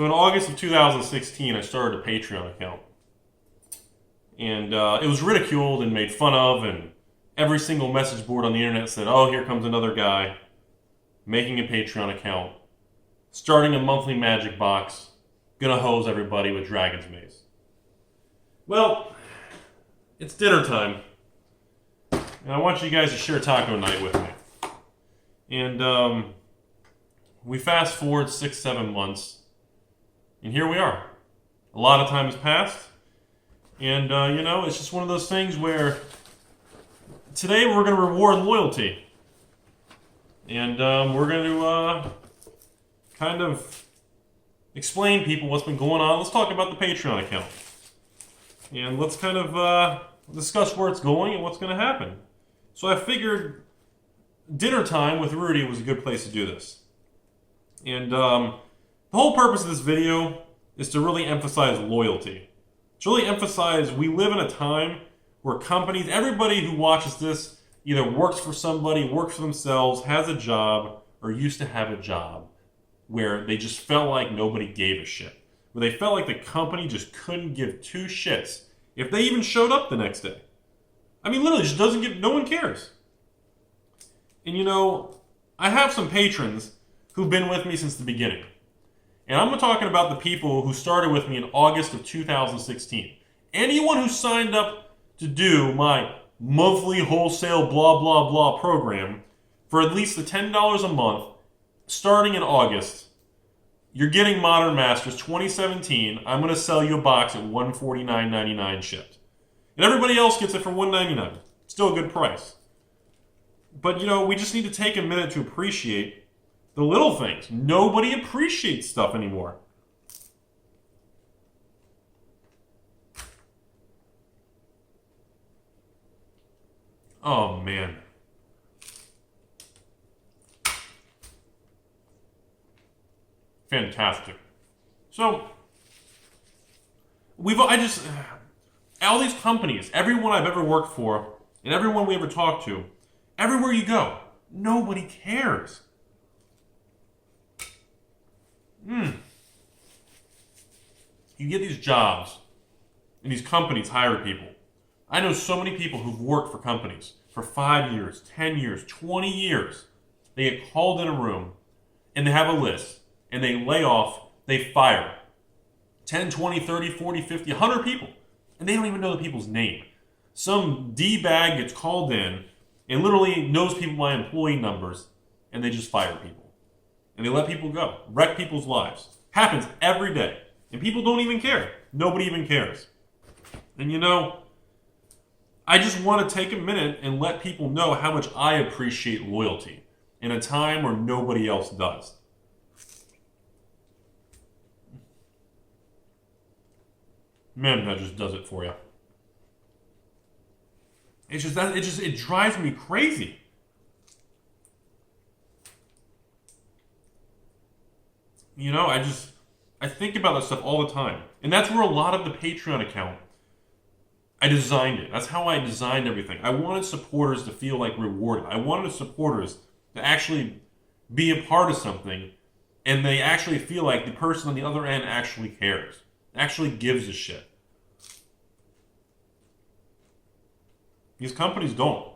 So in August of 2016, I started a Patreon account. And it was ridiculed and made fun of, and every single message board on the internet said, oh, here comes another guy making a Patreon account, starting a monthly magic box, gonna hose everybody with Dragon's Maze. Well, it's dinner time, and I want you guys to share taco night with me. And we fast forward 6-7 months, and here we are. A lot of time has passed, and you know, it's just one of those things where today we're going to reward loyalty, and we're going to kind of explain people what's been going on. Let's talk about the Patreon account, and let's kind of discuss where it's going and what's going to happen. So I figured dinner time with Rudy was a good place to do this. And the whole purpose of this video is to really emphasize loyalty. To really emphasize we live in a time where companies, everybody who watches this either works for somebody, works for themselves, has a job, or used to have a job where they just felt like nobody gave a shit. Where they felt like the company just couldn't give two shits if they even showed up the next day. I mean, literally, just doesn't give, no one cares. And you know, I have some patrons who've been with me since the beginning. And I'm talking about the people who started with me in August of 2016. Anyone who signed up to do my monthly wholesale blah blah blah program for at least the $10 a month, starting in August, you're getting Modern Masters 2017. I'm going to sell you a box at $149.99 shipped. And everybody else gets it for $199. Still a good price. But, you know, we just need to take a minute to appreciate the little things. Nobody appreciates stuff anymore. Oh, man. Fantastic. So, all these companies, everyone I've ever worked for, and everyone we ever talked to, everywhere you go, nobody cares. You get these jobs, and these companies hire people. I know so many people who've worked for companies for 5 years, 10 years, 20 years. They get called in a room, and they have a list, and they lay off, they fire 10, 20, 30, 40, 50, 100 people, and they don't even know the people's name. Some D-bag gets called in and literally knows people by employee numbers, and they just fire people. And they let people go, wreck people's lives. Happens every day. And people don't even care. Nobody even cares. And you know, I just want to take a minute and let people know how much I appreciate loyalty in a time where nobody else does. Man, that just does it for you. It drives me crazy. You know, I think about that stuff all the time. And that's where a lot of the Patreon account, I designed it. That's how I designed everything. I wanted supporters to feel like rewarded. I wanted supporters to actually be a part of something, and they actually feel like the person on the other end actually cares, actually gives a shit. These companies don't.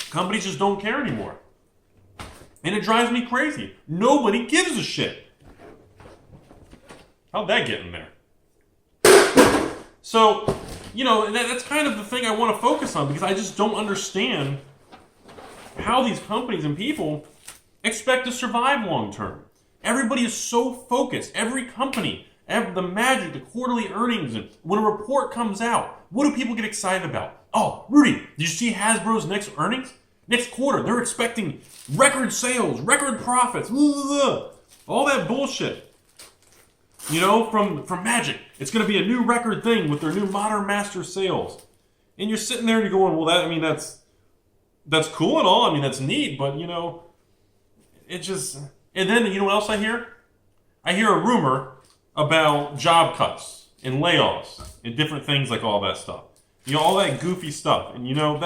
Companies just don't care anymore. And it drives me crazy. Nobody gives a shit. How'd that get in there? So, you know, that's kind of the thing I want to focus on, because I just don't understand how these companies and people expect to survive long term. Everybody is so focused. Every company, the magic, the quarterly earnings, and when a report comes out, what do people get excited about? Oh, Rudy, did you see Hasbro's next earnings? Next quarter, they're expecting record sales, record profits, all that bullshit. You know, from Magic, it's going to be a new record thing with their new Modern Master sales. And you're sitting there and you're going, well, that's cool and all. I mean, that's neat, but, you know, it just... And then, you know what else I hear? I hear a rumor about job cuts and layoffs and different things like all that stuff. You know, all that goofy stuff. And, you know,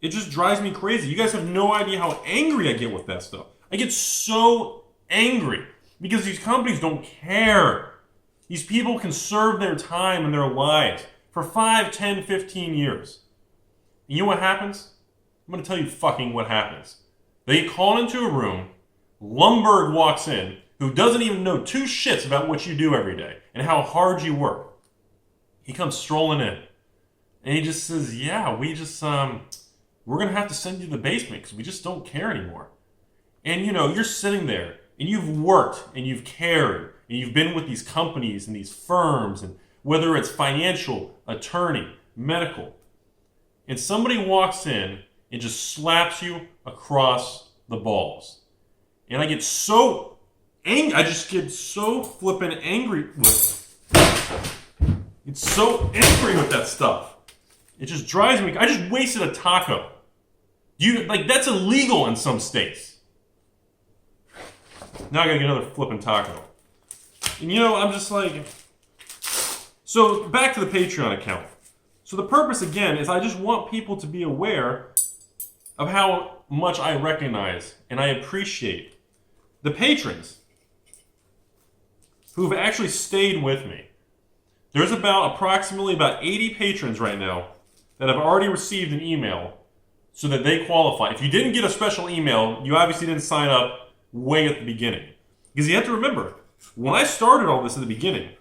It just drives me crazy. You guys have no idea how angry I get with that stuff. I get so angry because these companies don't care. These people can serve their time and their lives for 5, 10, 15 years. And you know what happens? I'm going to tell you fucking what happens. They get called into a room. Lumberg walks in, who doesn't even know two shits about what you do every day and how hard you work. He comes strolling in. And he just says, yeah, we're going to have to send you to the basement because we just don't care anymore. And, you're sitting there and you've worked and you've cared and you've been with these companies and these firms, and whether it's financial, attorney, medical, and somebody walks in and just slaps you across the balls. And I get so angry. I just get so flippin' angry with it. It's so angry with that stuff. It just drives me. I just wasted a taco. That's illegal in some states. Now I gotta get another flippin' taco. And I'm just like... So, back to the Patreon account. So the purpose, again, is I just want people to be aware of how much I recognize and I appreciate the patrons who've actually stayed with me. There's approximately 80 patrons right now that have already received an email so that they qualify. If you didn't get a special email, you obviously didn't sign up way at the beginning. Because you have to remember, when I started all this at the beginning,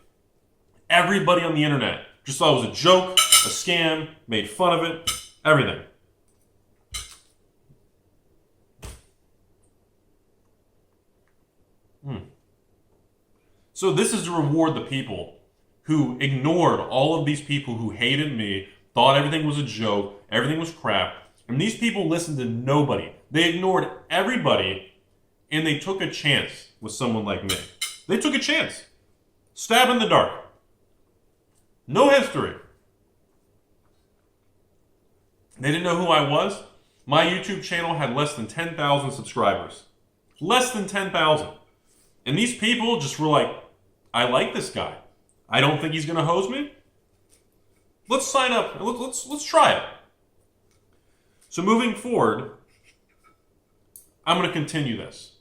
everybody on the internet just thought it was a joke, a scam, made fun of it, everything. So this is to reward the people who ignored all of these people who hated me, thought everything was a joke, everything was crap. And these people listened to nobody. They ignored everybody, and they took a chance with someone like me. They took a chance. Stab in the dark. No history. They didn't know who I was. My YouTube channel had less than 10,000 subscribers. Less than 10,000. And these people just were like, I like this guy. I don't think he's going to hose me. Let's sign up. Let's try it. So moving forward, I'm going to continue this.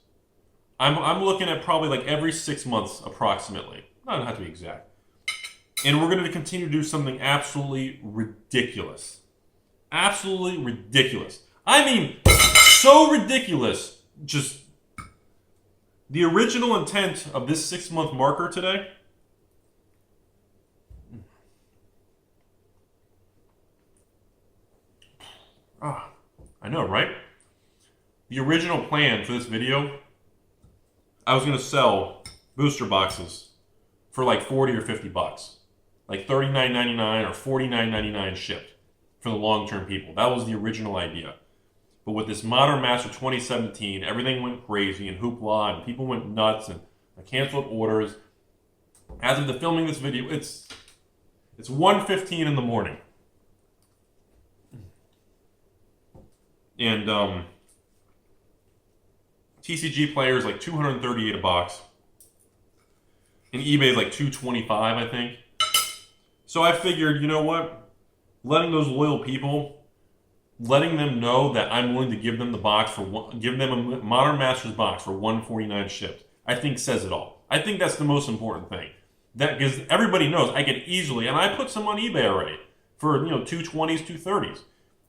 I'm looking at probably every 6 months approximately. I don't have to be exact. And we're going to continue to do something absolutely ridiculous. Absolutely ridiculous. I mean, so ridiculous. Just the original intent of this 6-month marker today. I know, right? The original plan for this video, I was going to sell booster boxes for $40 or $50. $39.99 or $49.99 shipped for the long-term people. That was the original idea. But with this Modern Master 2017, everything went crazy and hoopla, and people went nuts, and I canceled orders. As of the filming this video, it's 1:15 in the morning. And TCG Player is $238 a box. And eBay is $225, I think. So I figured, you know what? Letting those loyal people, letting them know that I'm willing to give them the box give them a Modern Masters box for $149 shipped, I think says it all. I think that's the most important thing. That because everybody knows I could easily, and I put some on eBay already for 220s, 230s.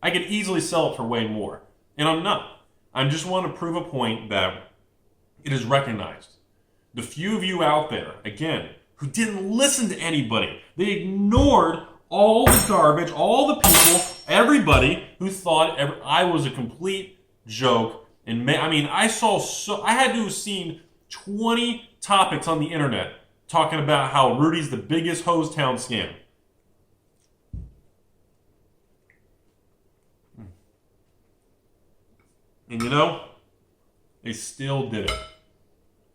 I could easily sell it for way more, and I'm not. I just want to prove a point that it is recognized. The few of you out there, again, who didn't listen to anybody, they ignored all the garbage, all the people, everybody who thought I was a complete joke. And I had to have seen 20 topics on the internet talking about how Rudy's the biggest hose town scam. And they still did it.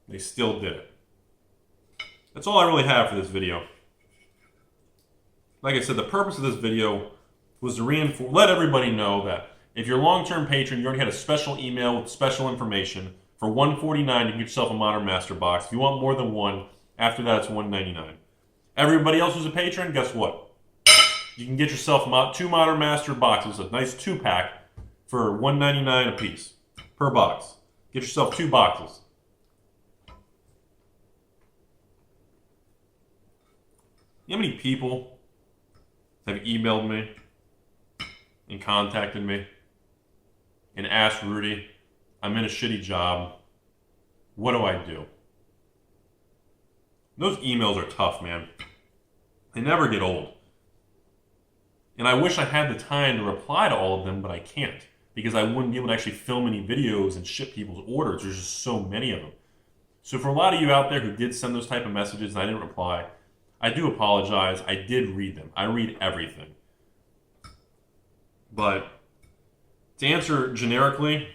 They still did it. That's all I really have for this video. Like I said, the purpose of this video was to let everybody know that if you're a long-term patron, you already had a special email with special information. For $149, you can get yourself a Modern Master box. If you want more than one, after that it's $199. Everybody else who's a patron, guess what? You can get yourself 2 Modern Master boxes, a nice 2-pack, for $1.99 a piece per box. Get yourself 2 boxes. You know how many people have emailed me and contacted me and asked Rudy, I'm in a shitty job. What do I do? Those emails are tough, man. They never get old. And I wish I had the time to reply to all of them, but I can't. Because I wouldn't be able to actually film any videos and ship people's orders. There's just so many of them. So for a lot of you out there who did send those type of messages and I didn't reply, I do apologize. I did read them. I read everything. But to answer generically,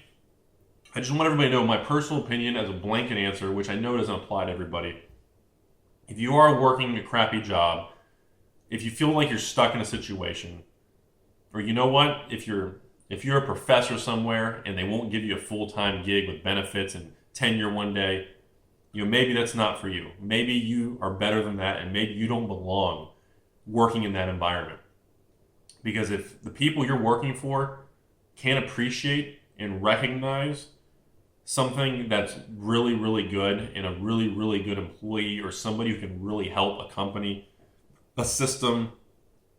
I just want everybody to know my personal opinion as a blanket answer, which I know doesn't apply to everybody. If you are working a crappy job, if you feel like you're stuck in a situation, or you know what, if you're a professor somewhere and they won't give you a full-time gig with benefits and tenure one day, maybe that's not for you. Maybe you are better than that, and maybe you don't belong working in that environment. Because if the people you're working for can't appreciate and recognize something that's really, really good in a really, really good employee or somebody who can really help a company, a system,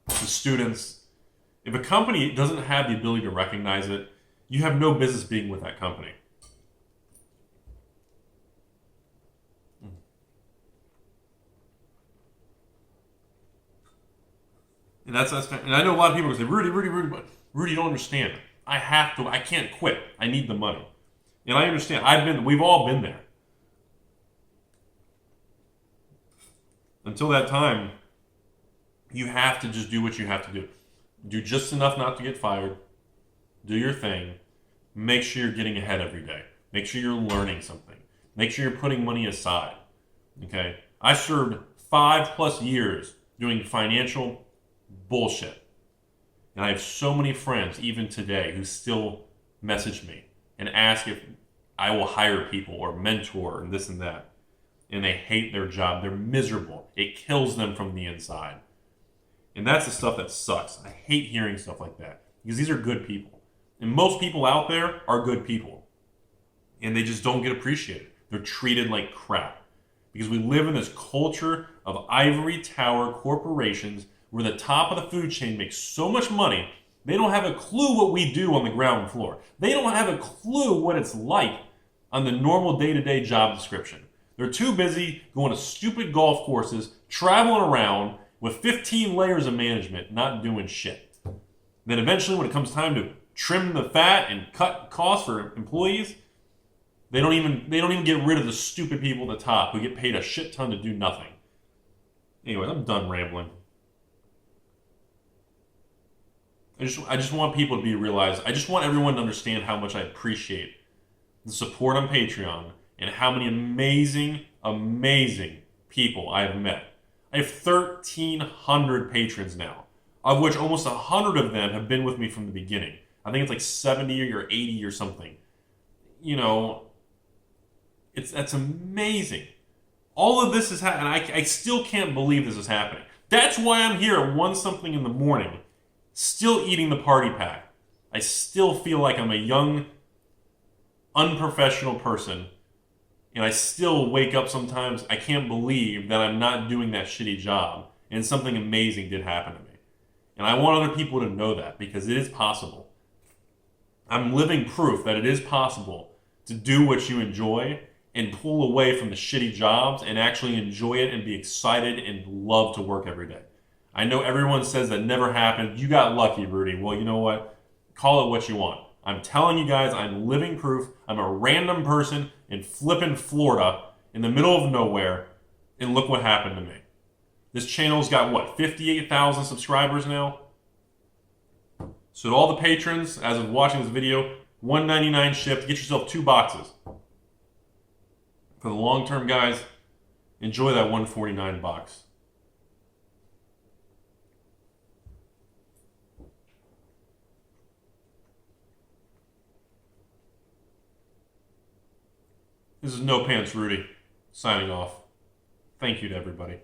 the students, if a company doesn't have the ability to recognize it, you have no business being with that company. And and I know a lot of people say, Rudy, but Rudy, you don't understand. I can't quit. I need the money. And I understand. We've all been there. Until that time, you have to just do what you have to do. Do just enough not to get fired. Do your thing. Make sure you're getting ahead every day. Make sure you're learning something. Make sure you're putting money aside. Okay? I served 5+ years doing financial bullshit. And I have so many friends, even today, who still message me and ask if I will hire people or mentor and this and that. And they hate their job. They're miserable. It kills them from the inside. And that's the stuff that sucks. I hate hearing stuff like that because these are good people. And most people out there are good people. And they just don't get appreciated. They're treated like crap. Because we live in this culture of ivory tower corporations where the top of the food chain makes so much money, they don't have a clue what we do on the ground floor. They don't have a clue what it's like on the normal day-to-day job description. They're too busy going to stupid golf courses, traveling around with 15 layers of management, not doing shit. Then eventually when it comes time to trim the fat and cut costs for employees, they don't even get rid of the stupid people at the top who get paid a shit ton to do nothing. Anyway, I'm done rambling. I just want people to be realized. I just want everyone to understand how much I appreciate the support on Patreon and how many amazing, amazing people I have met. I have 1,300 patrons now, of which almost 100 of them have been with me from the beginning. I think it's like 70 or 80 or something. That's amazing. All of this is happening. I still can't believe this is happening. That's why I'm here at 1-something in the morning, still eating the party pack. I still feel like I'm a young, unprofessional person, and I still wake up sometimes. I can't believe that I'm not doing that shitty job, and something amazing did happen to me. And I want other people to know that, because it is possible. I'm living proof that it is possible to do what you enjoy and pull away from the shitty jobs and actually enjoy it and be excited and love to work every day. I know everyone says that never happened. You got lucky, Rudy. Well, you know what? Call it what you want. I'm telling you guys, I'm living proof. I'm a random person in flippin' Florida in the middle of nowhere, and look what happened to me. This channel's got, 58,000 subscribers now? So to all the patrons, as of watching this video, $1.99 shipped. Get yourself 2 boxes. For the long-term guys, enjoy that $149 box. This is No Pants Rudy, signing off. Thank you to everybody.